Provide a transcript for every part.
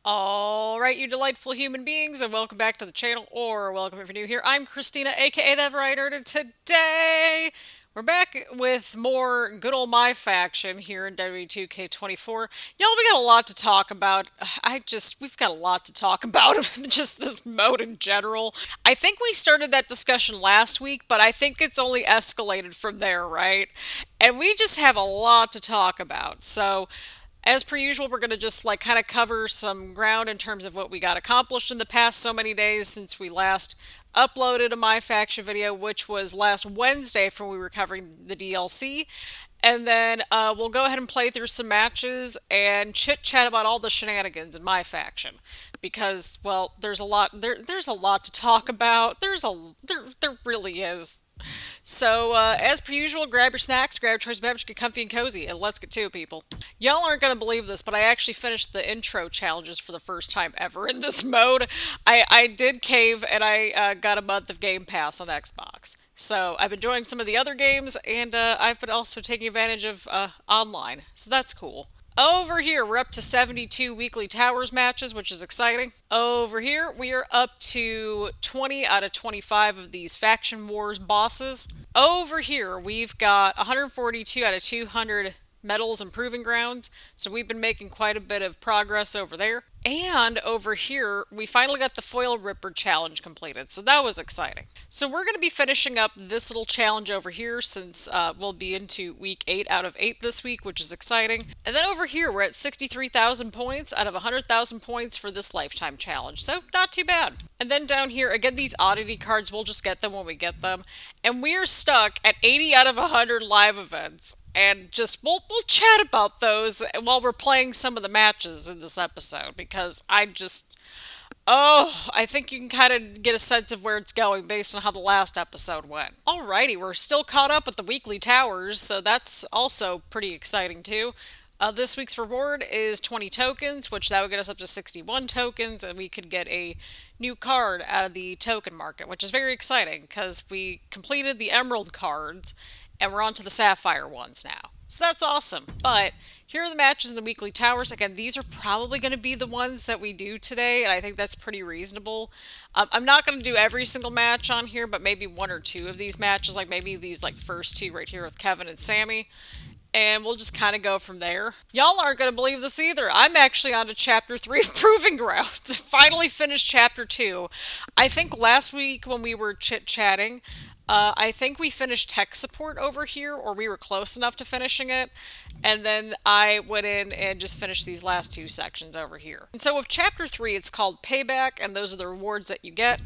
Alright, you delightful human beings, and welcome back to the channel, or welcome if you're new here. I'm Christina, aka The Variety Nerd, and today we're back with more good old MyFaction here in WWE 2K24. Y'all, we got a lot to talk about. We've got a lot to talk about, just this mode in general. I think we started that discussion last week, but I think it's only escalated from there, right? And we just have a lot to talk about, so as per usual, we're going to just like kind of cover some ground in terms of what we got accomplished in the past so many days since we last uploaded a My Faction video, which was last Wednesday from when we were covering the DLC. And then we'll go ahead and play through some matches and chit chat about all the shenanigans in My Faction, because well, there's a lot to talk about. There really is. So, as per usual, grab your snacks, grab your choice beverage, get comfy and cozy, and let's get to it, people. Y'all aren't going to believe this, but I actually finished the intro challenges for the first time ever in this mode. I did cave, and I got a month of Game Pass on Xbox. So, I've been enjoying some of the other games, and I've been also taking advantage of online. So, that's cool. Over here, we're up to 72 weekly towers matches, which is exciting. Over here, we are up to 20 out of 25 of these faction wars bosses. Over here, we've got 142 out of 200 medals and proving grounds, so we've been making quite a bit of progress over there. And over here, we finally got the Foil Ripper challenge completed, so that was exciting. So we're going to be finishing up this little challenge over here since we'll be into week 8 out of 8 this week, which is exciting. And then over here, we're at 63,000 points out of 100,000 points for this lifetime challenge, so not too bad. And then down here, again, these oddity cards, we'll just get them when we get them. And we're stuck at 80 out of 100 live events. And just, we'll chat about those while we're playing some of the matches in this episode, because I think you can kind of get a sense of where it's going based on how the last episode went. Alrighty, we're still caught up with the weekly towers, so that's also pretty exciting too. This week's reward is 20 tokens, which that would get us up to 61 tokens, and we could get a new card out of the token market, which is very exciting because we completed the emerald cards and we're on to the sapphire ones now. So that's awesome. But here are the matches in the weekly towers. Again, these are probably going to be the ones that we do today, and I think that's pretty reasonable. I'm not going to do every single match on here, but maybe one or two of these matches, like maybe these like first two right here with Kevin and Sami. And we'll just kind of go from there. Y'all aren't going to believe this either. I'm actually on to Chapter 3 of Proving Grounds. Finally finished Chapter 2. I think last week when we were chit-chatting, I think we finished tech support over here, or we were close enough to finishing it. And then I went in and just finished these last two sections over here. And so with Chapter 3, it's called Payback, and those are the rewards that you get.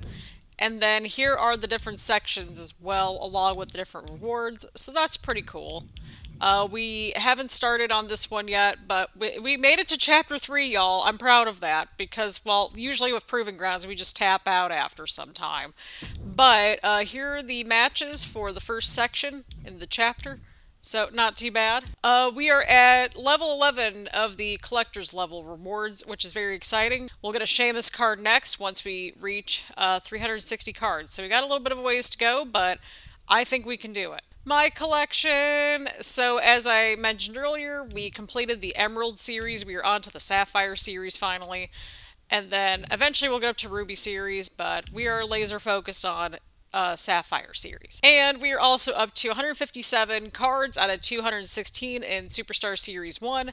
And then here are the different sections as well, along with the different rewards. So that's pretty cool. We haven't started on this one yet, but we made it to Chapter 3, y'all. I'm proud of that, because, well, usually with Proving Grounds, we just tap out after some time. But here are the matches for the first section in the chapter, so not too bad. We are at level 11 of the Collector's Level rewards, which is very exciting. We'll get a Sheamus card next once we reach 360 cards. So we got a little bit of a ways to go, but I think we can do it. My collection. So as I mentioned earlier, we completed the Emerald series. We are on to the Sapphire series finally. And then eventually we'll get up to Ruby series, but we are laser focused on Sapphire series. And we are also up to 157 cards out of 216 in Superstar Series 1.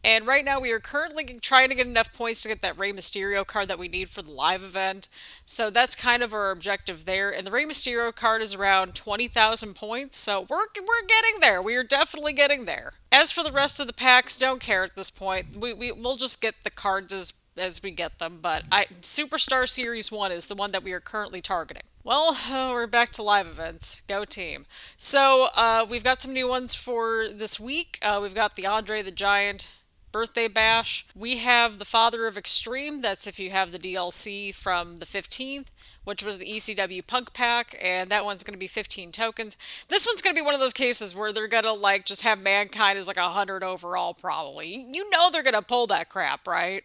And right now we are currently trying to get enough points to get that Rey Mysterio card that we need for the live event. So that's kind of our objective there. And the Rey Mysterio card is around 20,000 points. So we're getting there. We are definitely getting there. As for the rest of the packs, don't care at this point. We'll just get the cards as we get them. But Superstar Series 1 is the one that we are currently targeting. Well, we're back to live events. Go team. So we've got some new ones for this week. We've got the Andre the Giant Birthday Bash. We have the Father of Extreme. That's if you have the DLC from the 15th, which was the ECW Punk Pack, and that one's going to be 15 tokens. This one's going to be one of those cases where they're going to like just have Mankind as like 100 overall probably. You know they're going to pull that crap, right?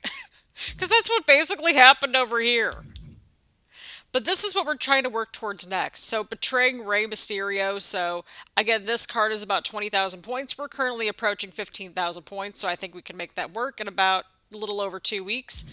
Because that's what basically happened over here. But this is what we're trying to work towards next. So betraying Rey Mysterio. So again, this card is about 20,000 points. We're currently approaching 15,000 points. So I think we can make that work in about a little over 2 weeks.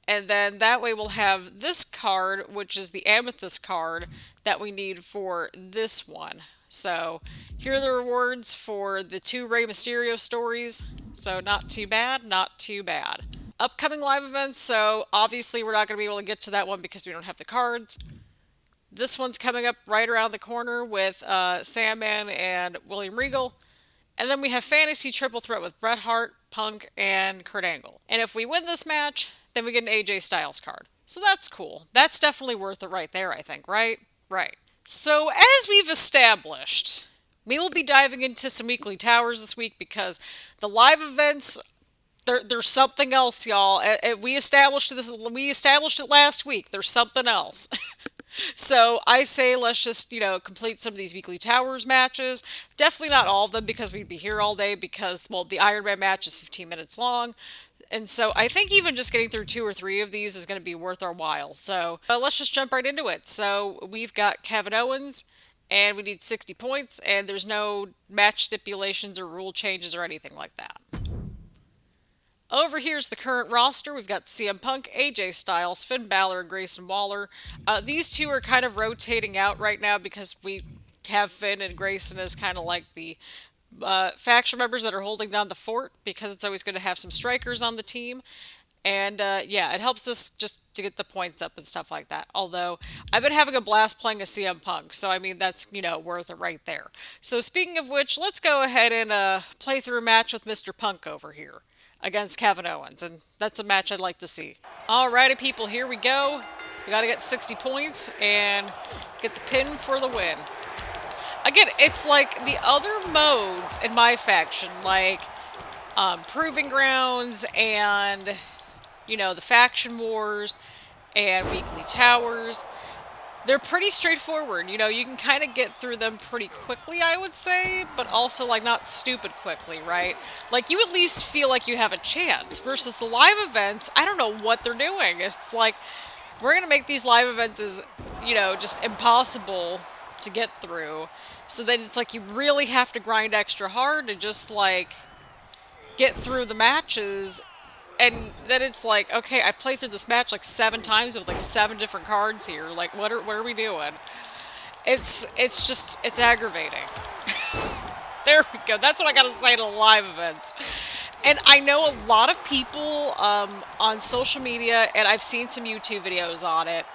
And then that way we'll have this card, which is the amethyst card that we need for this one. So here are the rewards for the 2 Rey Mysterio stories. So not too bad, not too bad. Upcoming live events, so obviously we're not going to be able to get to that one because we don't have the cards. This one's coming up right around the corner with Sandman and William Regal. And then we have Fantasy Triple Threat with Bret Hart, Punk, and Kurt Angle. And if we win this match, then we get an AJ Styles card. So that's cool. That's definitely worth it right there, I think, right? Right. So as we've established, we will be diving into some weekly towers this week because the live events, there's something else, y'all. We established this. We established it last week. There's something else. So I say let's just, complete some of these weekly towers matches. Definitely not all of them because we'd be here all day because, well, the Iron Man match is 15 minutes long. And so I think even just getting through 2 or 3 of these is going to be worth our while. So let's just jump right into it. So we've got Kevin Owens, and we need 60 points, and there's no match stipulations or rule changes or anything like that. Over here's the current roster. We've got CM Punk, AJ Styles, Finn Balor, and Grayson Waller. These 2 are kind of rotating out right now because we have Finn and Grayson as kind of like the faction members that are holding down the fort because it's always going to have some strikers on the team. And yeah, it helps us just to get the points up and stuff like that. Although, I've been having a blast playing a CM Punk, so I mean, that's, worth it right there. So speaking of which, let's go ahead and play through a match with Mr. Punk over here against Kevin Owens, and that's a match I'd like to see. Alrighty, people, here we go. We gotta get 60 points and get the pin for the win. Again, it's like the other modes in MyFaction, like Proving Grounds and, the Faction Wars and Weekly Towers. They're pretty straightforward. You can kind of get through them pretty quickly, I would say, but also, like, not stupid quickly, right? Like, you at least feel like you have a chance, versus the live events, I don't know what they're doing. It's like, we're going to make these live events as, just impossible to get through. So then it's like you really have to grind extra hard to just, like, get through the matches. And then it's like, okay, I played through this match like 7 times with like 7 different cards here. Like, what are we doing? It's aggravating. There we go. That's what I gotta say to the live events. And I know a lot of people on social media, and I've seen some YouTube videos on it,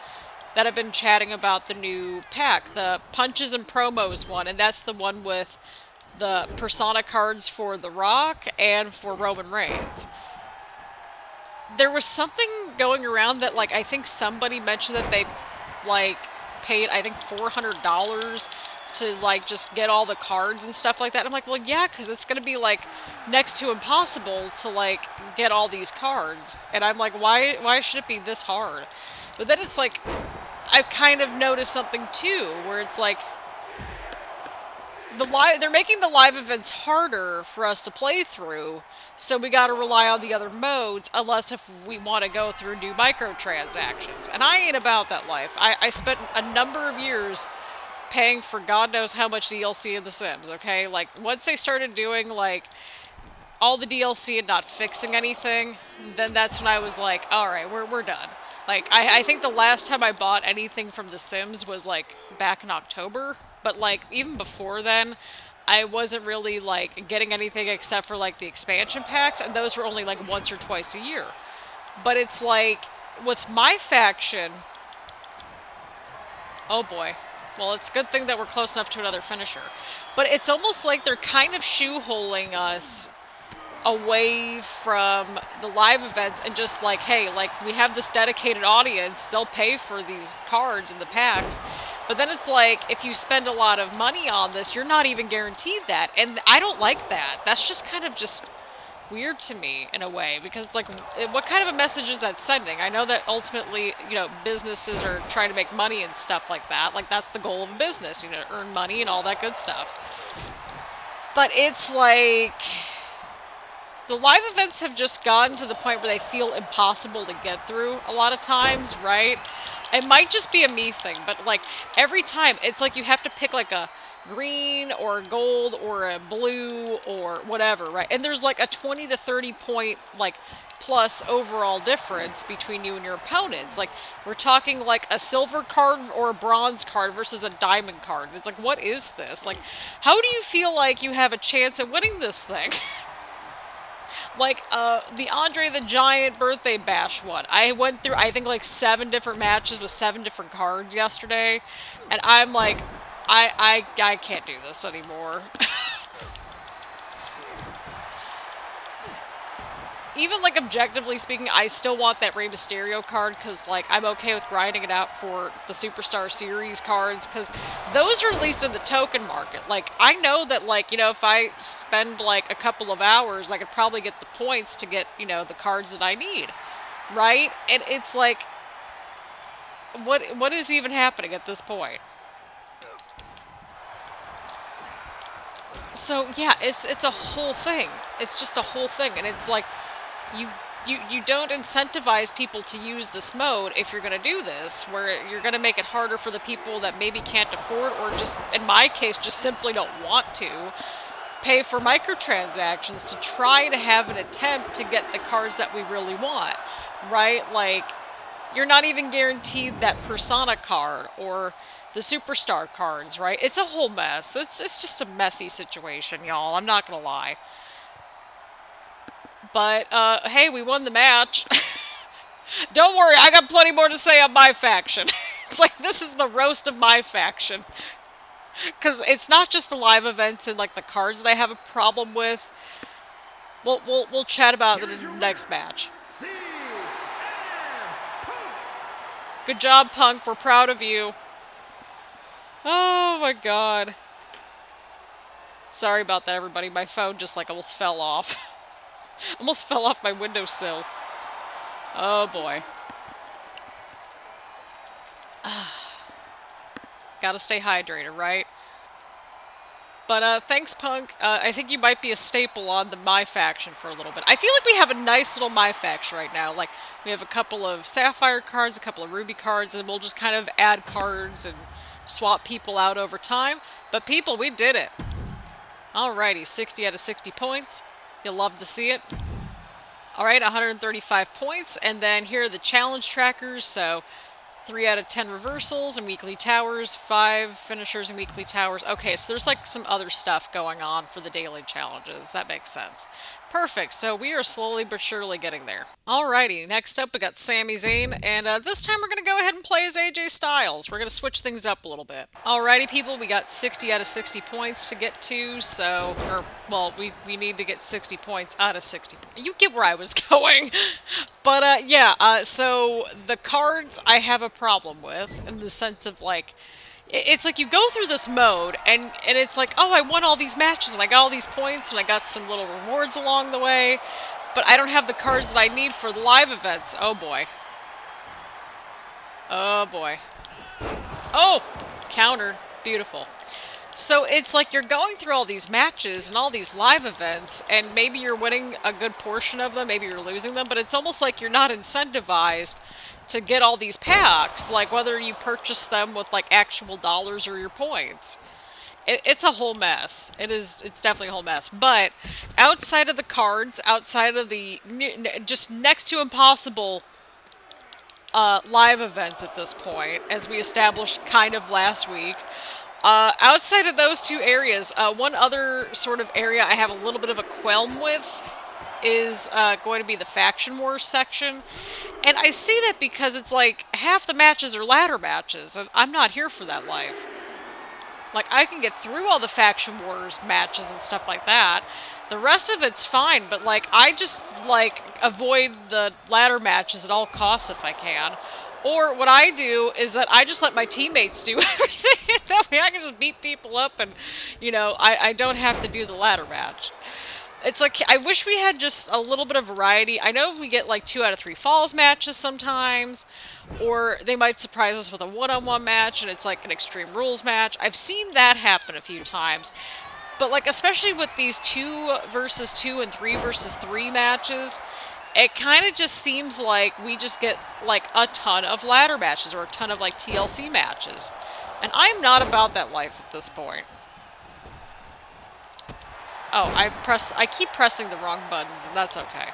that have been chatting about the new pack, the Punches and Promos one, and that's the one with the Persona cards for The Rock and for Roman Reigns. There was something going around that, like, I think somebody mentioned that they, like, paid, I think, $400 to, like, just get all the cards and stuff like that. I'm like, well, yeah, because it's going to be, like, next to impossible to, like, get all these cards. And I'm like, why should it be this hard? But then it's like, I've kind of noticed something, too, where it's like, they're making the live events harder for us to play through, so we gotta rely on the other modes, unless if we want to go through and do microtransactions. And I ain't about that life. I spent a number of years paying for God knows how much DLC in The Sims, okay? Like, once they started doing, like, all the DLC and not fixing anything, then that's when I was like, alright, we're done. Like, I think the last time I bought anything from The Sims was, like, back in October. But, like, even before then, I wasn't really, like, getting anything except for, like, the expansion packs. And those were only, like, once or twice a year. But it's like, with MyFaction... Oh, boy. Well, it's a good thing that we're close enough to another finisher. But it's almost like they're kind of shoehorning us away from the live events and just like, hey, like, we have this dedicated audience, they'll pay for these cards and the packs, but then it's like, if you spend a lot of money on this, you're not even guaranteed that, and I don't like that. That's just kind of just weird to me in a way, because it's like, what kind of a message is that sending? I know that ultimately, businesses are trying to make money and stuff like that, like, that's the goal of a business, earn money and all that good stuff, but it's like... The live events have just gotten to the point where they feel impossible to get through a lot of times, right? It might just be a me thing, but, like, every time, it's like you have to pick, like, a green or a gold or a blue or whatever, right? And there's, like, a 20 to 30 point, like, plus overall difference between you and your opponents. Like, we're talking like a silver card or a bronze card versus a diamond card. It's like, what is this? Like, how do you feel like you have a chance at winning this thing? Like, the Andre the Giant birthday bash one. I went through, I think, like 7 different matches with 7 different cards yesterday, and I'm like, I can't do this anymore. Even, like, objectively speaking, I still want that Rey Mysterio card, because, like, I'm okay with grinding it out for the Superstar Series cards, because those are at least in the token market. Like, I know that, like, you know, if I spend, like, a couple of hours, I could probably get the points to get, you know, the cards that I need, right? And it's like, what is even happening at this point? So, yeah, it's a whole thing. It's just a whole thing, and it's like, you don't incentivize people to use this mode if you're going to do this, where you're going to make it harder for the people that maybe can't afford, or just, in my case, just simply don't want to pay for microtransactions to try to have an attempt to get the cards that we really want, right? Like, you're not even guaranteed that Persona card or the Superstar cards, right? It's a whole mess. It's just a messy situation, y'all. I'm not going to lie. But, hey, we won the match. Don't worry, I got plenty more to say on my faction. It's like, this is the roast of my faction. Because it's not just the live events and, like, the cards that I have a problem with. We'll chat about it in the next match. Good job, Punk. We're proud of you. Oh, my God. Sorry about that, everybody. My phone just, like, almost fell off. Almost fell off my windowsill. Oh, boy. Gotta stay hydrated, right? But, thanks, Punk. I think you might be a staple on the MyFaction for a little bit. I feel like we have a nice little MyFaction right now. Like, we have a couple of Sapphire cards, a couple of Ruby cards, and we'll just kind of add cards and swap people out over time. But, people, we did it. Alrighty, 60 out of 60 points. You'll love to see it. Alright, 135 points, and then here are the challenge trackers, so 3 out of 10 reversals and weekly towers, 5 finishers and weekly towers. Okay, so there's like some other stuff going on for the daily challenges. That makes sense. Perfect, so we are slowly but surely getting there. Alrighty, next up we got Sami Zayn, and this time we're going to go ahead and play as AJ Styles. We're going to switch things up a little bit. Alrighty, people, we got 60 out of 60 points to get to, so, well, we need to get 60 points out of 60. You get where I was going. But, yeah, so the cards I have a problem with, in the sense of, like, it's like you go through this mode, and it's like, oh, I won all these matches, and I got all these points, and I got some little rewards along the way, but I don't have the cards that I need for the live events. Oh, boy. Oh, boy. Oh! Countered. Beautiful. So it's like you're going through all these matches and all these live events, and maybe you're winning a good portion of them, maybe you're losing them, but it's almost like you're not incentivized to get all these packs, like whether you purchase them with like actual dollars or your points. It's a whole mess. It's definitely a whole mess. But outside of the cards, outside of the just next to impossible live events at this point, as we established kind of last week, outside of those two areas, one other sort of area I have a little bit of a qualm with is going to be the Faction Wars section. And I see that because it's like half the matches are ladder matches, and I'm not here for that life. Like, I can get through all the Faction Wars matches and stuff like that. The rest of it's fine, but, like, I just, like, avoid the ladder matches at all costs if I can. Or what I do is that I just let my teammates do everything. That way I can just beat people up and, you know, I don't have to do the ladder match. It's like, I wish we had just a little bit of variety. I know we get like 2 out of 3 falls matches sometimes, or they might surprise us with a one-on-one match and it's like an Extreme Rules match. I've seen that happen a few times. But like, especially with these 2 versus 2 and 3 versus 3 matches, it kind of just seems like we just get like a ton of ladder matches or a ton of like TLC matches. And I'm not about that life at this point. Oh, I keep pressing the wrong buttons, and that's okay.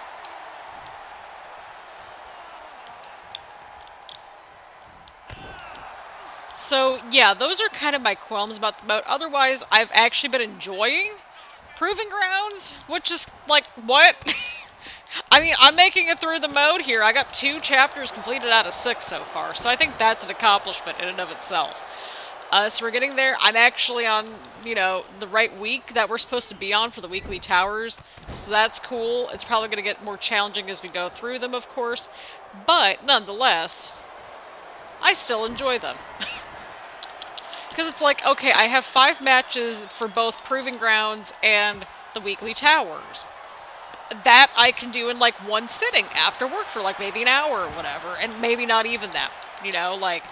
So, yeah, those are kind of my qualms about the mode. Otherwise, I've actually been enjoying Proving Grounds, which is like, what? I mean, I'm making it through the mode here. I got 2 chapters completed out of 6 so far, so I think that's an accomplishment in and of itself. So we're getting there. I'm actually on, the right week that we're supposed to be on for the weekly towers, so that's cool. It's probably going to get more challenging as we go through them, of course, but nonetheless, I still enjoy them. Because it's like, okay, I have 5 matches for both Proving Grounds and the weekly towers. That I can do in like one sitting after work for like maybe an hour or whatever, and maybe not even that, like,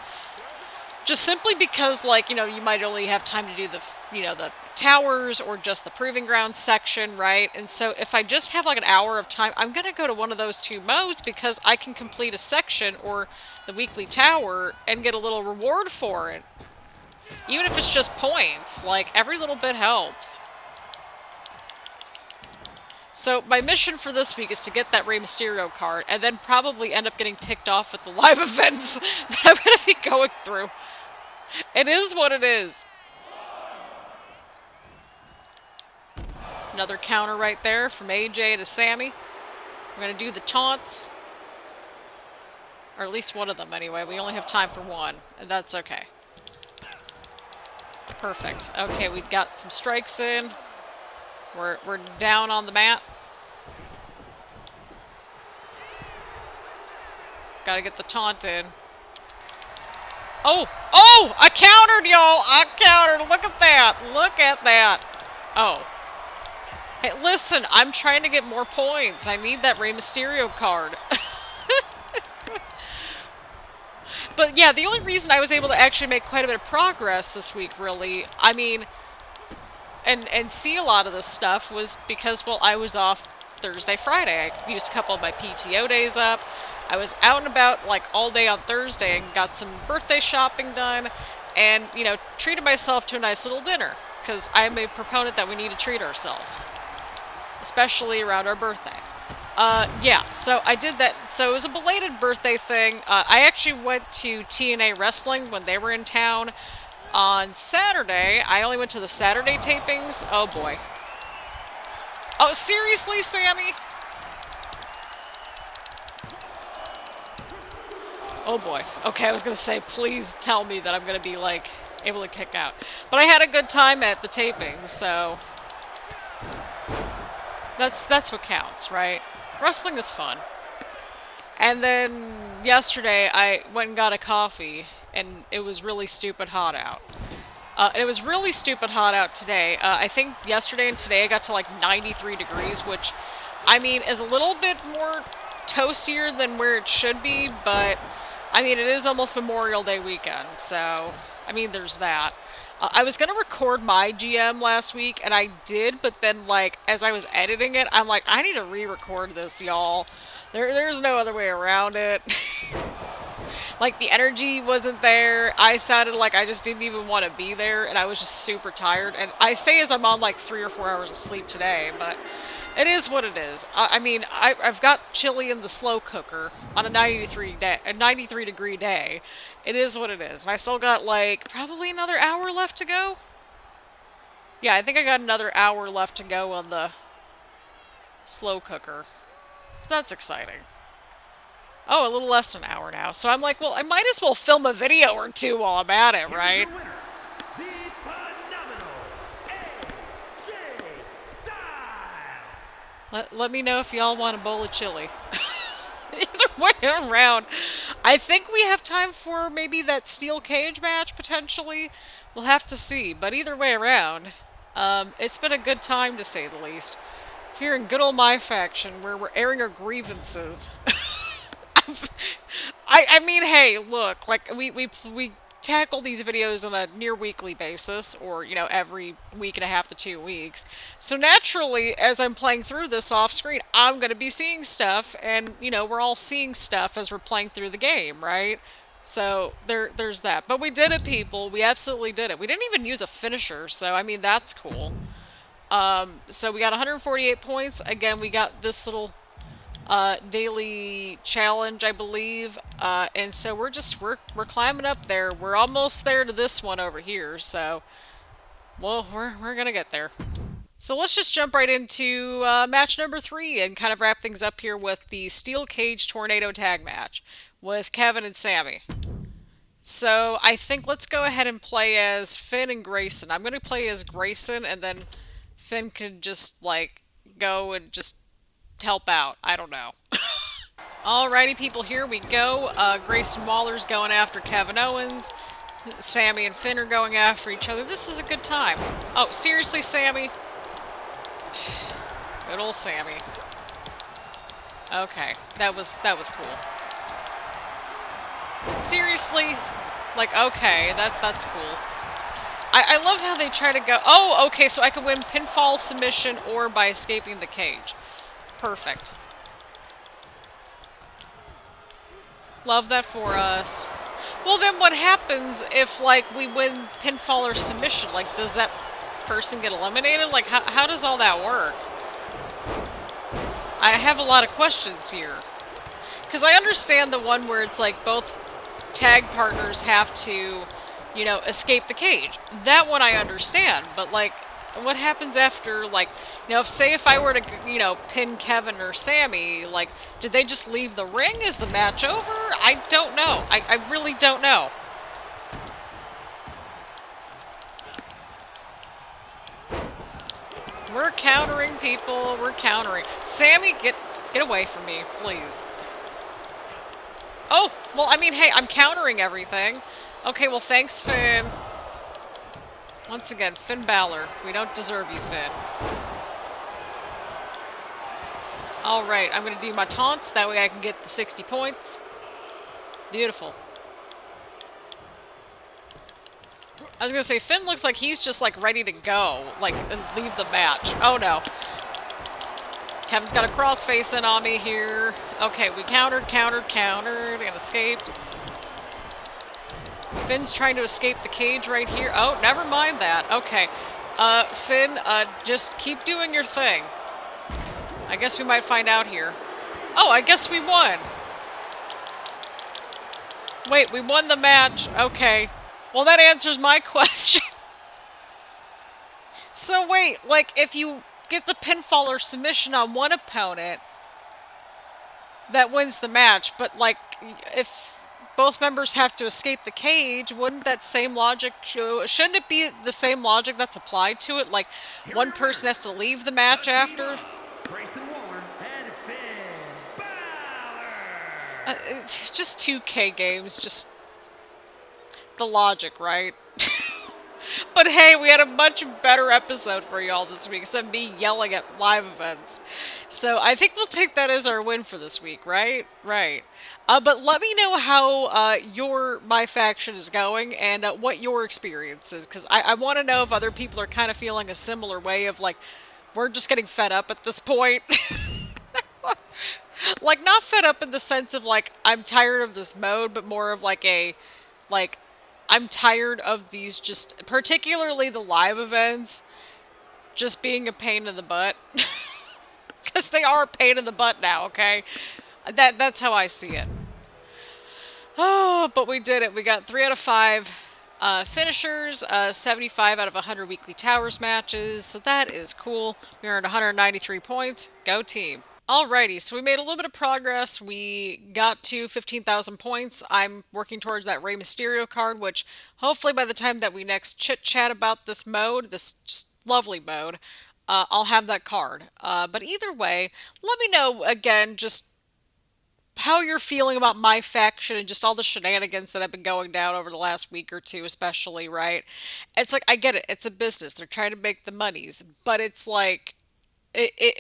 just simply because, like, you might only have time to do the, the towers or just the Proving Grounds section, right? And so if I just have like an hour of time, I'm going to go to one of those 2 modes because I can complete a section or the weekly tower and get a little reward for it. Even if it's just points, like, every little bit helps. So my mission for this week is to get that Rey Mysterio card and then probably end up getting ticked off at the live events that I'm going to be going through. It is what it is. Another counter right there from AJ to Sami. We're going to do the taunts. Or at least one of them anyway. We only have time for one, and that's okay. Perfect. Okay, we've got some strikes in. We're down on the mat. Gotta get the taunt in. Oh! Oh! I countered, y'all! I countered! Look at that! Look at that! Oh. Hey, listen, I'm trying to get more points. I need that Rey Mysterio card. But yeah, the only reason I was able to actually make quite a bit of progress this week, really, I mean, and see a lot of this stuff was because, well, I was off Thursday, Friday. I used a couple of my PTO days up. I was out and about like all day on Thursday and got some birthday shopping done and, treated myself to a nice little dinner because I'm a proponent that we need to treat ourselves, especially around our birthday. Yeah, so I did that. So it was a belated birthday thing. I actually went to TNA Wrestling when they were in town on Saturday. I only went to the Saturday tapings. Oh, boy. Oh, seriously, Sami? Oh, boy. Okay, I was going to say, please tell me that I'm going to be, like, able to kick out. But I had a good time at the tapings, so that's what counts, right? Wrestling is fun. And then yesterday I went and got a coffee and it was really stupid hot out. And it was really stupid hot out today. I think yesterday and today I got to like 93 degrees, which, I mean, is a little bit more toastier than where it should be, but, I mean, it is almost Memorial Day weekend, so, I mean, there's that. I was going to record my GM last week, and I did, but then, like, as I was editing it, I'm like, I need to re-record this, y'all. There's no other way around it. Like, the energy wasn't there. I sounded like I just didn't even want to be there, and I was just super tired. And I say as I'm on, like, 3 or 4 hours of sleep today, but it is what it is. I mean, I've got chili in the slow cooker on a 93-degree day. It is what it is. And I still got, like, probably another hour left to go. Yeah, I think I got another hour left to go on the slow cooker. So that's exciting. Oh, a little less than an hour now. So I'm like, well, I might as well film a video or 2 while I'm at it, right? Let me know if y'all want a bowl of chili. Either way around. I think we have time for maybe that steel cage match, potentially. We'll have to see. But either way around, it's been a good time, to say the least. Here in good old MyFaction, where we're airing our grievances. I mean, hey, look, like, we tackle these videos on a near weekly basis, or, every week and a half to 2 weeks. So naturally, as I'm playing through this off screen, I'm going to be seeing stuff, and, we're all seeing stuff as we're playing through the game, right? So there's that. But we did it, people. We absolutely did it. We didn't even use a finisher, so, I mean, that's cool. So we got 148 points. Again, we got this little daily challenge, I believe. And so we're climbing up there. We're almost there to this one over here. So, well, we're gonna get there. So let's just jump right into match number 3 and kind of wrap things up here with the Steel Cage Tornado Tag Match with Kevin and Sami. So I think let's go ahead and play as Finn and Grayson. I'm going to play as Grayson, and then Finn can just, like, go and just help out. I don't know. Alrighty, people, here we go. Grayson Waller's going after Kevin Owens. Sami and Finn are going after each other. This is a good time. Oh, seriously, Sami? Good old Sami. Okay, that was cool. Seriously? Like, okay, that's cool. I love how they try to go... Oh, okay, so I could win pinfall, submission, or by escaping the cage. Perfect. Love that for us. Well, then what happens if, like, we win pinfall or submission? Like, does that person get eliminated? Like, how does all that work? I have a lot of questions here. Because I understand the one where it's like both tag partners have to, you know, escape the cage. That one I understand, but like, what happens after, like, you know, if I were to, you know, pin Kevin or Sami, like, did they just leave the ring? Is the match over? I don't know. I really don't know. We're countering, people. We're countering. Sami, get away from me, please. Oh, well, I mean, hey, I'm countering everything. Okay, well, thanks, Finn. Once again, Finn Balor. We don't deserve you, Finn. Alright, I'm going to do my taunts. That way I can get the 60 points. Beautiful. I was going to say, Finn looks like he's just, like, ready to go. Like, and leave the match. Oh, no. Kevin's got a crossface in on me here. Okay, we countered, and escaped. Finn's trying to escape the cage right here. Oh, never mind that. Okay. Finn, just keep doing your thing. I guess we might find out here. Oh, I guess we won. Wait, we won the match. Okay. Well, that answers my question. So wait, like, if you get the pinfall or submission on one opponent, that wins the match, but, like, if both members have to escape the cage, wouldn't that same logic, shouldn't it be the same logic that's applied to it? Like, one person has to leave the match after? It's just 2K games, just the logic, right? But hey, we had a much better episode for y'all this week, instead of me yelling at live events. So I think we'll take that as our win for this week, right? Right. But let me know how your MyFaction is going and what your experience is, because I want to know if other people are kind of feeling a similar way of, like, we're just getting fed up at this point. Like, not fed up in the sense of, like, I'm tired of this mode, but more of, like, I'm tired of these, just, particularly the live events, just being a pain in the butt. Because they are a pain in the butt now, okay? That's how I see it. Oh, but we did it. We got 3 out of 5 finishers, 75 out of 100 weekly towers matches, so that is cool. We earned 193 points. Go team. Alrighty, so we made a little bit of progress. We got to 15,000 points. I'm working towards that Rey Mysterio card, which hopefully by the time that we next chit-chat about this mode, this just lovely mode, I'll have that card. But either way, let me know, again, just how you're feeling about MyFaction and just all the shenanigans that have been going down over the last week or two, especially, right? It's like, I get it. It's a business. They're trying to make the monies. But it's like,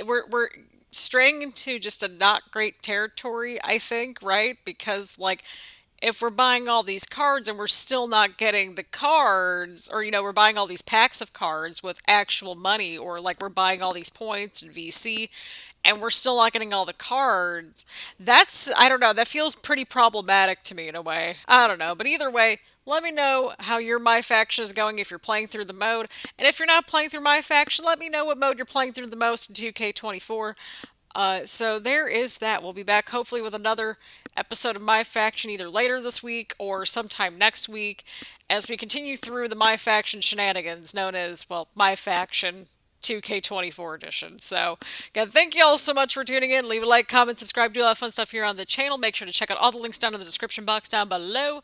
we're straying into just a not great territory, I think, right? Because, like, if we're buying all these cards and we're still not getting the cards, or, you know, we're buying all these packs of cards with actual money, or, like, we're buying all these points and VC, and we're still not getting all the cards, that's, I don't know, that feels pretty problematic to me in a way. I don't know, but either way, let me know how your MyFaction is going if you're playing through the mode. And if you're not playing through MyFaction, let me know what mode you're playing through the most in 2K24. So there is that. We'll be back hopefully with another episode of My Faction either later this week or sometime next week as we continue through the My Faction shenanigans known as, well, My Faction 2K24 edition. So, again, thank you all so much for tuning in. Leave a like, comment, subscribe, do all that fun stuff here on the channel. Make sure to check out all the links down in the description box down below.